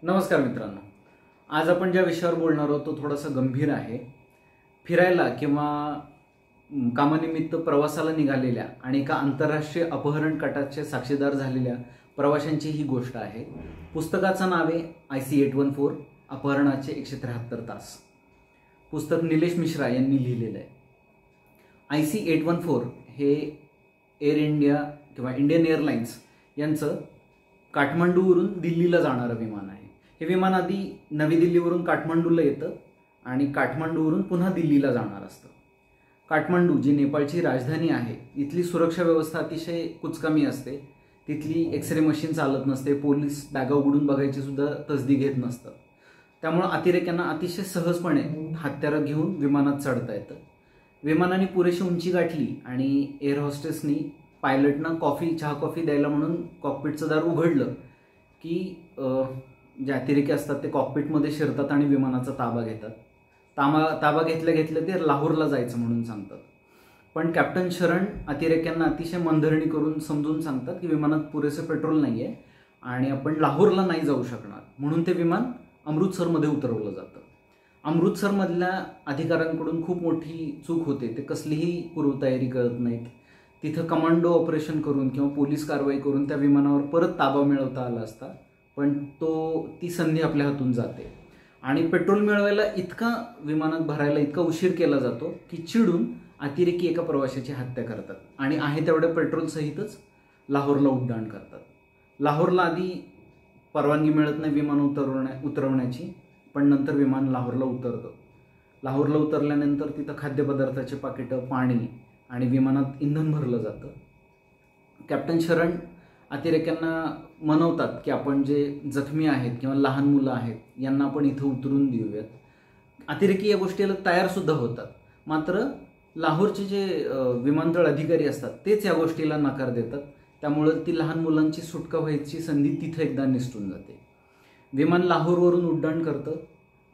नमस्कार मित्रांनो, आज आपण ज्या विषयावर बोलणार आहोत तो थोडासा गंभीर आहे। फिरायला किंवा कामानिमित्त प्रवासाला निघालेल्या आणि एका आंतरराष्ट्रीय अपहरण कटाचे साक्षीदार झालेल्या प्रवाशांची ही गोष्ट आहे। पुस्तकाचं नाव आहे IC-814 अपहरणाचे 173 तास। पुस्तक निलेश मिश्रा यांनी लिहिलेलं आहे। IC-814 हे एअर इंडिया किंवा इंडियन एअरलाइन्स यांचं काठमांडूवरून दिल्लीला जाणारं विमान आहे। हे विमान आधी नवी दिल्लीवरून काठमांडूला येतं आणि काठमांडूवरून पुन्हा दिल्लीला जाणार असतं। काठमांडू जी नेपाळची राजधानी आहे, इथली सुरक्षा व्यवस्था अतिशय कुचकामी असते। तिथली एक्सरे मशीन चालत नसते, पोलीस बॅगा उघडून बघायची सुद्धा तसदी घेत नसतात। त्यामुळे अतिरेक्यांना अतिशय सहजपणे हत्यारं घेऊन विमानात चढता येतं। विमानाने पुरेशी उंची गाठली आणि एअर हॉस्टेसनी पायलटना चहा कॉफी द्यायला म्हणून कॉकपिटचं दार उघडलं की जे अतिरेकी असतात ते कॉकपिटमध्ये शिरतात आणि विमानाचा ताबा घेतात। ताबा घेतल्या घेतल्या ते लाहोरला जायचं म्हणून सांगतात। पण कॅप्टन शरण अतिरेक्यांना अतिशय मनधरणी करून समजून सांगतात की विमानात पुरेसे पेट्रोल नाही आहे आणि आपण लाहोरला नाही जाऊ शकणार, म्हणून ते विमान अमृतसरमध्ये उतरवलं जातं। अमृतसरमधल्या अधिकाऱ्यांकडून खूप मोठी चूक होते, ते कसलीही पूर्वतयारी करत नाहीत। तिथं कमांडो ऑपरेशन करून किंवा पोलीस कारवाई करून त्या विमानावर परत ताबा मिळवता आला असता, पण ती संधी आपल्या हातून जाते आणि पेट्रोल मिळवायला इतका विमानात भरायला इतका उशीर केला जातो की चिडून अतिरेकी एका प्रवाशाची हत्या करतात आणि आहे तेवढ्या पेट्रोल सहितच लाहोरला उड्डाण करतात। लाहोरला आधी परवानगी मिळत नाही विमान उतरवण्याची, पण नंतर विमान लाहोरला उतरतं। लाहोरला उतरल्यानंतर तिथं खाद्यपदार्थाचे पाकिटं, पाणी आणि विमानात इंधन भरलं जातं। कॅप्टन शरण अतिरेक्यांना मनवतात की आपण जे जखमी आहेत किंवा लहान मुलं आहेत यांना आपण इथं उतरून देऊयात। अतिरेकी या गोष्टीला तयार सुद्धा होतात, मात्र लाहोरचे जे विमानतळ अधिकारी असतात तेच या गोष्टीला नकार देतात। त्यामुळे ती लहान मुलांची सुटका व्हायची संधी तिथं एकदा निसटून जाते। विमान लाहोरवरून उड्डाण करतं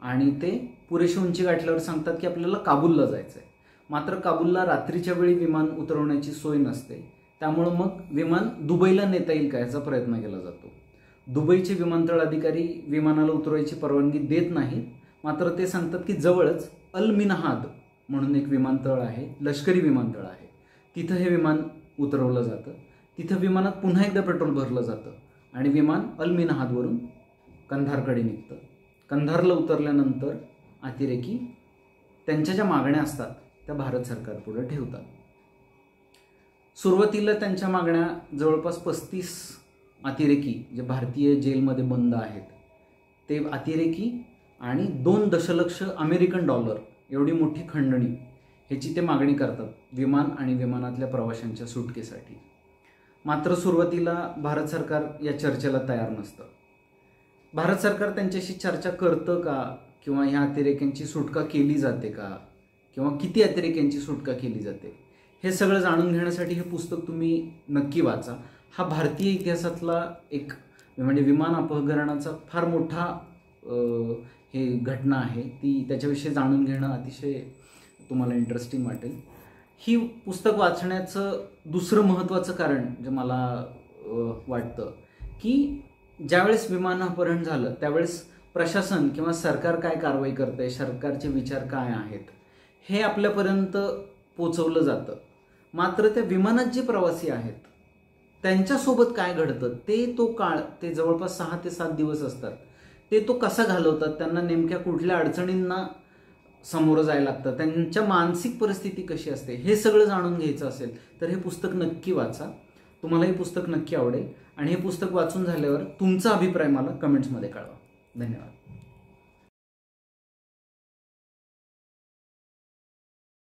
आणि ते पुरेशी उंची गाठल्यावर सांगतात की आपल्याला काबूलला जायचं आहे। मात्र काबूलला रात्रीच्या वेळी विमान उतरवण्याची सोय नसते, त्यामुळं मग विमान दुबईला नेता येईल का याचा प्रयत्न केला जातो। दुबईचे विमानतळ अधिकारी विमानाला उतरवायची परवानगी देत नाहीत, मात्र ते सांगतात की जवळच अल मिनहाद म्हणून एक विमानतळ आहे, लष्करी विमानतळ आहे, तिथं हे विमान उतरवलं जातं। तिथं विमानात पुन्हा एकदा पेट्रोल भरलं जातं आणि विमान अल मिनहादवरून कंधारकडे निघतं। कंधारला उतरल्यानंतर अतिरेकी त्यांच्या ज्या मागण्या असतात त्या भारत सरकारपुढे ठेवतात। सुरुवातीला त्यांच्या मागण्या जवळपास 35 अतिरेकी जे भारतीय जेलमध्ये बंद आहेत ते अतिरेकी आणि 2 दशलक्ष अमेरिकन डॉलर एवढी मोठी खंडणी ह्याची ते मागणी करतात विमान आणि विमानातल्या प्रवाशांच्या सुटकेसाठी। मात्र सुरुवातीला भारत सरकार या चर्चेला तयार नसतं। भारत सरकार त्यांच्याशी चर्चा करतं का, किंवा ह्या अतिरेक्यांची सुटका केली जाते का, किंवा किती अतिरेक्यांची सुटका केली जाते, हे सगळं जाणून घेण्यासाठी हे पुस्तक तुम्ही नक्की वाचा। हा भारतीय इतिहासातला एक म्हणजे विमान अपहरणाचा फार मोठा हे घटना आहे, ती त्याच्याविषयी जाणून घेणं अतिशय तुम्हाला इंटरेस्टिंग वाटेल। ही पुस्तक वाचण्याचं दुसरं महत्त्वाचं कारण जे मला वाटतं की ज्यावेळेस विमान अपहरण झालं त्यावेळेस प्रशासन किंवा सरकार काय कारवाई करतंय, सरकारचे विचार काय आहेत हे आपल्यापर्यंत पोचवलं जातं। मात्र त्या विमानात जे प्रवासी आहेत त्यांच्यासोबत काय घडतं तो काळ, ते जवळपास 6 ते 7 दिवस असतात, तो कसा घालवतात, त्यांना नेमक्या कुठल्या अडचणींना सामोरं जायला लागतं, त्यांच्या मानसिक परिस्थिती कशी असते, हे सगळं जाणून घ्यायचं असेल तर हे पुस्तक नक्की वाचा। तुम्हाला हे पुस्तक नक्की आवडेल आणि हे पुस्तक वाचून झाल्यावर तुमचा अभिप्राय मला कमेंट्समध्ये कळवा। धन्यवाद।